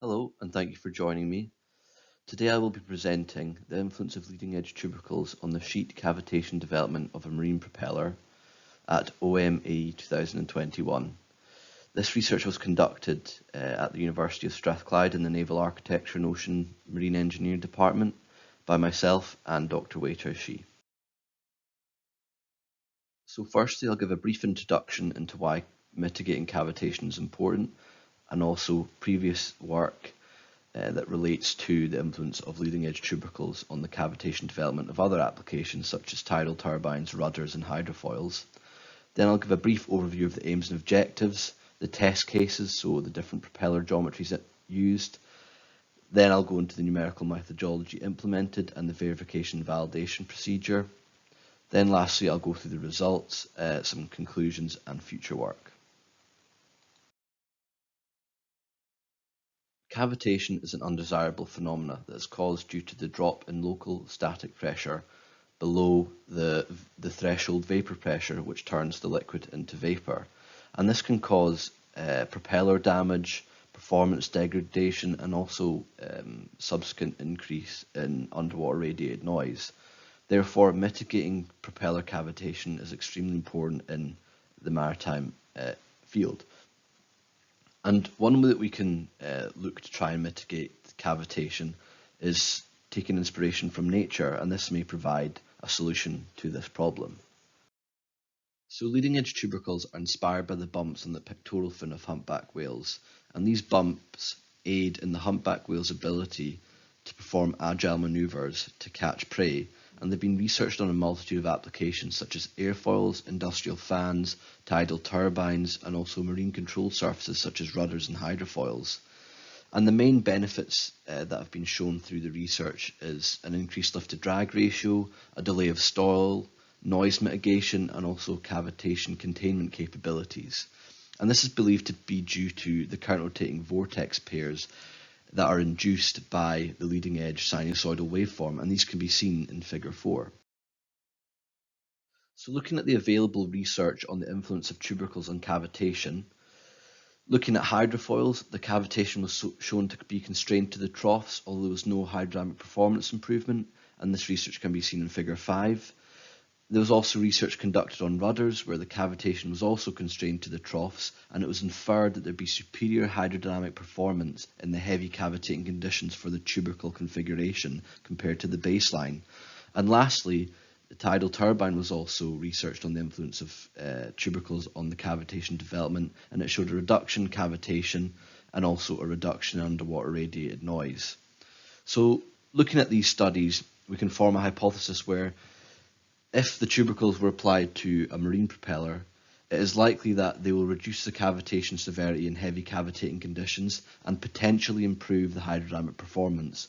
Hello, and thank you for joining me. Today I will be presenting the influence of leading-edge tubercles on the sheet cavitation development of a marine propeller at OMAE 2021. This research was conducted at the University of Strathclyde in the Naval Architecture and Ocean Marine Engineering Department by myself and Dr. Wei Shi. So firstly, I'll give a brief introduction into why mitigating cavitation is important, and also previous work that relates to the influence of leading-edge tubercles on the cavitation development of other applications such as tidal turbines, rudders and hydrofoils. Then I'll give a brief overview of the aims and objectives, the test cases, so the different propeller geometries used. Then I'll go into the numerical methodology implemented and the verification and validation procedure. Then lastly I'll go through the results, some conclusions and future work. Cavitation is an undesirable phenomena that is caused due to the drop in local static pressure below the threshold vapor pressure, which turns the liquid into vapor. And this can cause propeller damage, performance degradation, and also subsequent increase in underwater radiated noise. Therefore, mitigating propeller cavitation is extremely important in the maritime field. And one way that we can look to try and mitigate cavitation is taking inspiration from nature, and this may provide a solution to this problem. So leading edge tubercles are inspired by the bumps on the pectoral fin of humpback whales, and these bumps aid in the humpback whale's ability to perform agile maneuvers to catch prey, and they've been researched on a multitude of applications such as airfoils, industrial fans, tidal turbines, and also marine control surfaces such as rudders and hydrofoils. And the main benefits that have been shown through the research is an increased lift to drag ratio, a delay of stall, noise mitigation, and also cavitation containment capabilities. And this is believed to be due to the current rotating vortex pairs that are induced by the leading edge sinusoidal waveform, and these can be seen in figure 4. So looking at the available research on the influence of tubercles on cavitation, looking at hydrofoils, the cavitation was shown to be constrained to the troughs, although there was no hydrodynamic performance improvement, and this research can be seen in figure 5. There was also research conducted on rudders where the cavitation was also constrained to the troughs, and it was inferred that there'd be superior hydrodynamic performance in the heavy cavitating conditions for the tubercle configuration compared to the baseline. And lastly, the tidal turbine was also researched on the influence of tubercles on the cavitation development, and it showed a reduction in cavitation and also a reduction in underwater radiated noise. So looking at these studies, we can form a hypothesis where if the tubercles were applied to a marine propeller, it is likely that they will reduce the cavitation severity in heavy cavitating conditions and potentially improve the hydrodynamic performance.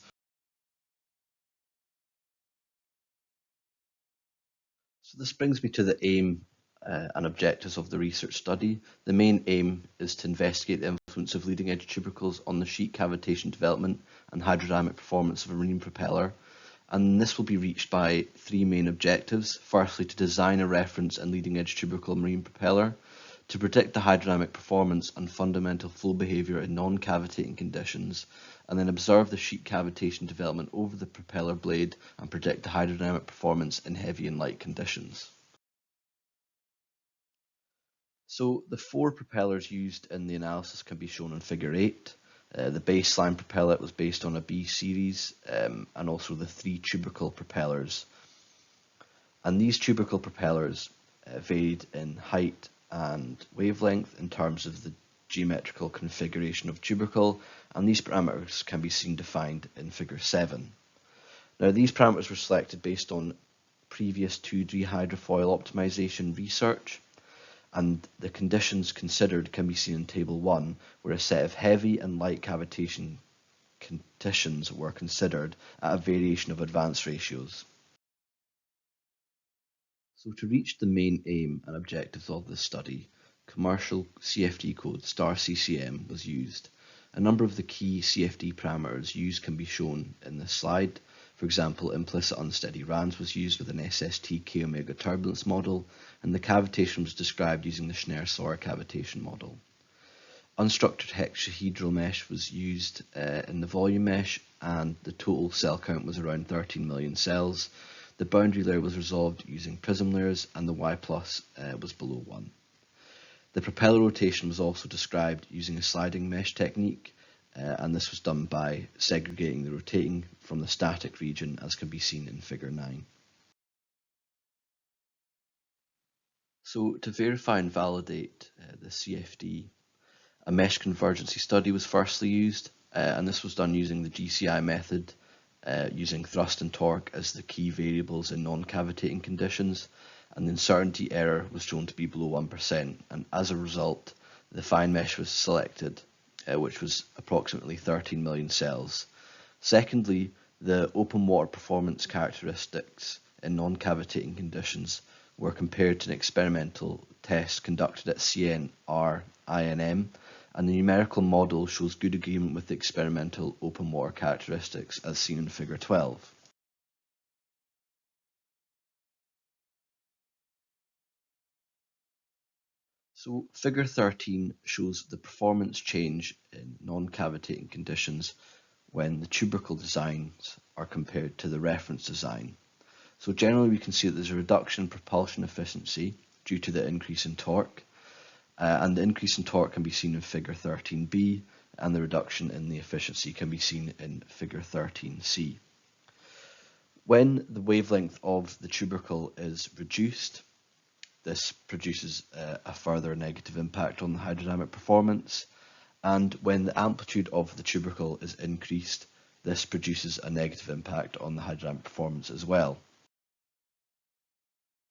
So this brings me to the aim and objectives of the research study. The main aim is to investigate the influence of leading edge tubercles on the sheet cavitation development and hydrodynamic performance of a marine propeller. And this will be reached by 3 main objectives. Firstly, to design a reference and leading edge tubercle marine propeller, to predict the hydrodynamic performance and fundamental flow behaviour in non-cavitating conditions, and then observe the sheet cavitation development over the propeller blade and predict the hydrodynamic performance in heavy and light conditions. So the 4 propellers used in the analysis can be shown in figure 8. The baseline propeller was based on a B series and also the 3 tubercle propellers. And these tubercle propellers varied in height and wavelength in terms of the geometrical configuration of tubercle, and these parameters can be seen defined in figure 7. Now these parameters were selected based on previous 2D hydrofoil optimization research, and the conditions considered can be seen in table 1, where a set of heavy and light cavitation conditions were considered at a variation of advance ratios. So to reach the main aim and objectives of this study, commercial CFD code *CCM was used. A number of the key CFD parameters used can be shown in this slide. For example, implicit unsteady RANS was used with an SST K omega turbulence model, and the cavitation was described using the Schneider-Sauer cavitation model. Unstructured hexahedral mesh was used in the volume mesh, and the total cell count was around 13 million cells. The boundary layer was resolved using prism layers, and the Y plus was below 1. The propeller rotation was also described using a sliding mesh technique, and this was done by segregating the rotating from the static region, as can be seen in figure 9. So to verify and validate the CFD, a mesh convergency study was firstly used, and this was done using the GCI method, using thrust and torque as the key variables in non-cavitating conditions, and the uncertainty error was shown to be below 1%, and as a result, the fine mesh was selected, which was approximately 13 million cells. Secondly, the open water performance characteristics in non-cavitating conditions were compared to an experimental test conducted at CNR INM, and the numerical model shows good agreement with the experimental open water characteristics as seen in figure 12. So figure 13 shows the performance change in non-cavitating conditions when the tubercle designs are compared to the reference design. So generally we can see that there's a reduction in propulsion efficiency due to the increase in torque, and the increase in torque can be seen in figure 13b, and the reduction in the efficiency can be seen in figure 13c. When the wavelength of the tubercle is reduced, this produces a further negative impact on the hydrodynamic performance, and when the amplitude of the tubercle is increased, this produces a negative impact on the hydrodynamic performance as well.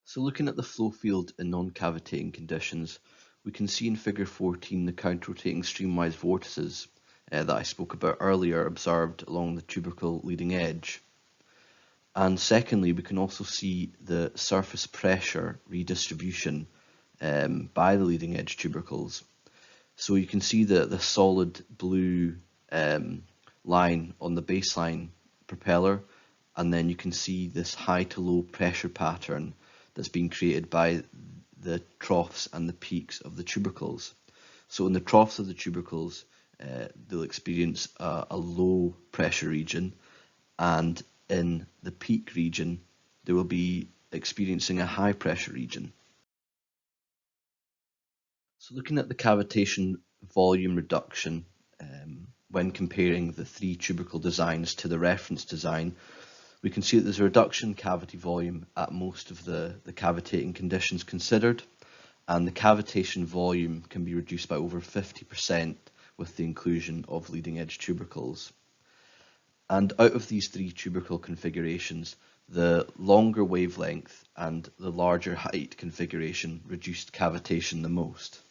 So looking at the flow field in non-cavitating conditions, we can see in figure 14 the counter-rotating streamwise vortices that I spoke about earlier observed along the tubercle leading edge. And secondly, we can also see the surface pressure redistribution by the leading edge tubercles. So you can see the solid blue line on the baseline propeller, and then you can see this high to low pressure pattern that's being created by the troughs and the peaks of the tubercles. So in the troughs of the tubercles, they'll experience a low pressure region, and in the peak region, they will be experiencing a high pressure region. So looking at the cavitation volume reduction when comparing the three tubercle designs to the reference design, we can see that there's a reduction in cavity volume at most of the cavitating conditions considered, and the cavitation volume can be reduced by over 50% with the inclusion of leading edge tubercles. And out of these three tubercle configurations, the longer wavelength and the larger height configuration reduced cavitation the most.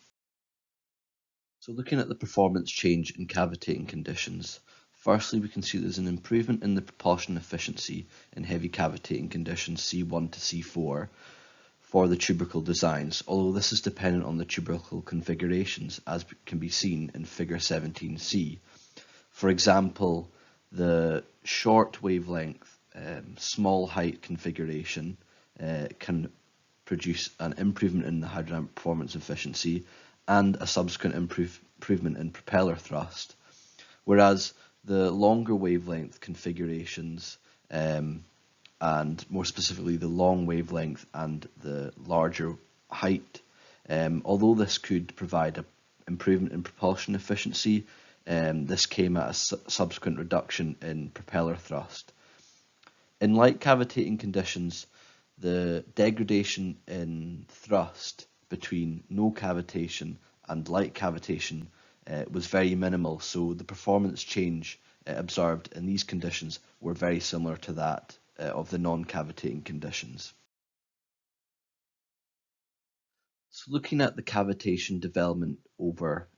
So looking at the performance change in cavitating conditions, firstly we can see there's an improvement in the propulsion efficiency in heavy cavitating conditions C1 to C4 for the tubercle designs, although this is dependent on the tubercle configurations, as can be seen in figure 17c. For example, the short wavelength, small height configuration can produce an improvement in the hydrodynamic performance efficiency and a subsequent improvement in propeller thrust, whereas the longer wavelength configurations, and more specifically the long wavelength and the larger height, although this could provide an improvement in propulsion efficiency, this came at a subsequent reduction in propeller thrust. In light cavitating conditions, the degradation in thrust between no cavitation and light cavitation was very minimal, so the performance change observed in these conditions were very similar to that of the non-cavitating conditions. So looking at the cavitation development over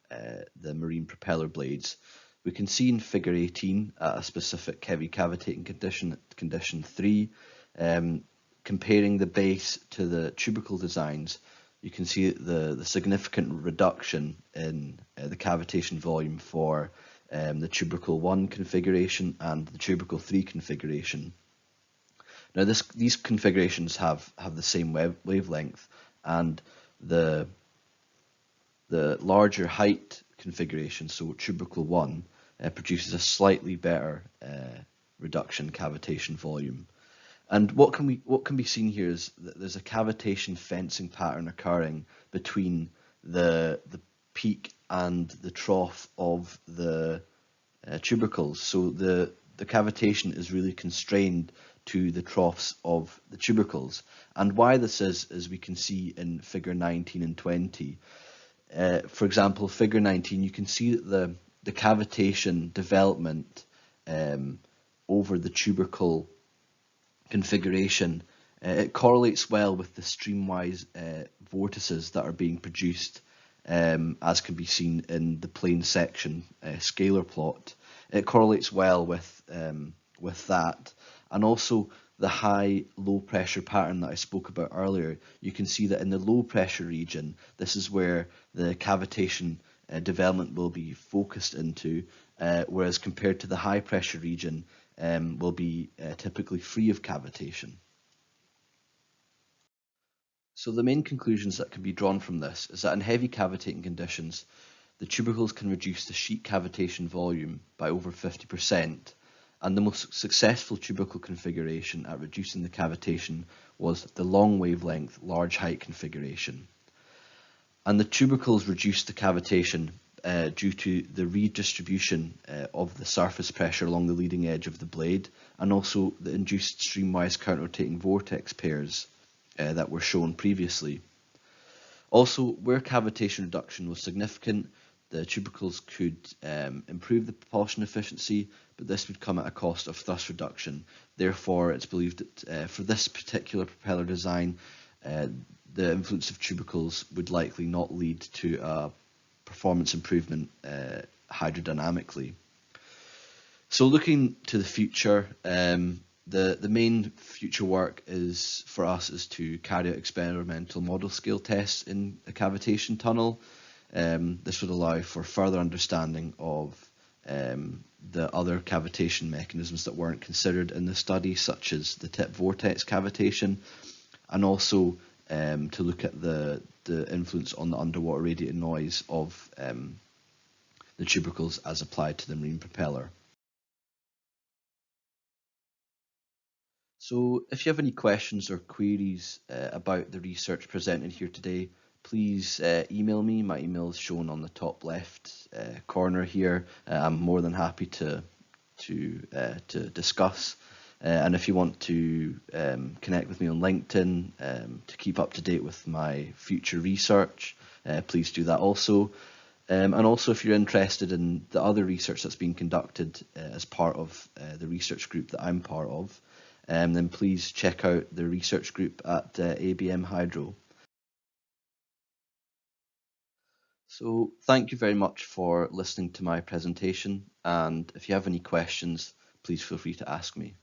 the marine propeller blades, we can see in figure 18 at a specific heavy cavitating condition, condition 3, comparing the base to the tubercle designs, you can see the significant reduction in the cavitation volume for the tubercle 1 configuration and the tubercle 3 configuration. Now these configurations have the same wavelength, and the larger height configuration, so tubercle 1, produces a slightly better reduction cavitation volume. And what can be seen here is that there's a cavitation fencing pattern occurring between the peak and the trough of the tubercles. So the cavitation is really constrained to the troughs of the tubercles. And why this is, as we can see in figure 19 and 20. For example, figure 19, you can see that the cavitation development over the tubercle configuration, it correlates well with the streamwise vortices that are being produced, as can be seen in the plane section scalar plot. It correlates well with that, and also the high-low pressure pattern that I spoke about earlier. You can see that in the low pressure region, this is where the cavitation development will be focused into, whereas compared to the high pressure region, will be typically free of cavitation. So the main conclusions that can be drawn from this is that in heavy cavitating conditions, the tubercles can reduce the sheet cavitation volume by over 50%, and the most successful tubercle configuration at reducing the cavitation was the long wavelength, large height configuration. And the tubercles reduced the cavitation due to the redistribution of the surface pressure along the leading edge of the blade, and also the induced streamwise counter-rotating vortex pairs that were shown previously. Also, where cavitation reduction was significant, the tubercles could improve the propulsion efficiency, but this would come at a cost of thrust reduction. Therefore, it's believed that for this particular propeller design, the influence of tubercles would likely not lead to a performance improvement hydrodynamically. So looking to the future, the main future work for us is to carry out experimental model scale tests in a cavitation tunnel. This would allow for further understanding of the other cavitation mechanisms that weren't considered in the study, such as the tip vortex cavitation, and also to look at the influence on the underwater radiated noise of the tubercles as applied to the marine propeller. So if you have any questions or queries about the research presented here today, please email me. My email is shown on the top left corner here. I'm more than happy to discuss. And if you want to connect with me on LinkedIn to keep up to date with my future research, please do that also. And also, if you're interested in the other research that's being conducted as part of the research group that I'm part of, then please check out the research group at ABM Hydro. So thank you very much for listening to my presentation, and if you have any questions, please feel free to ask me.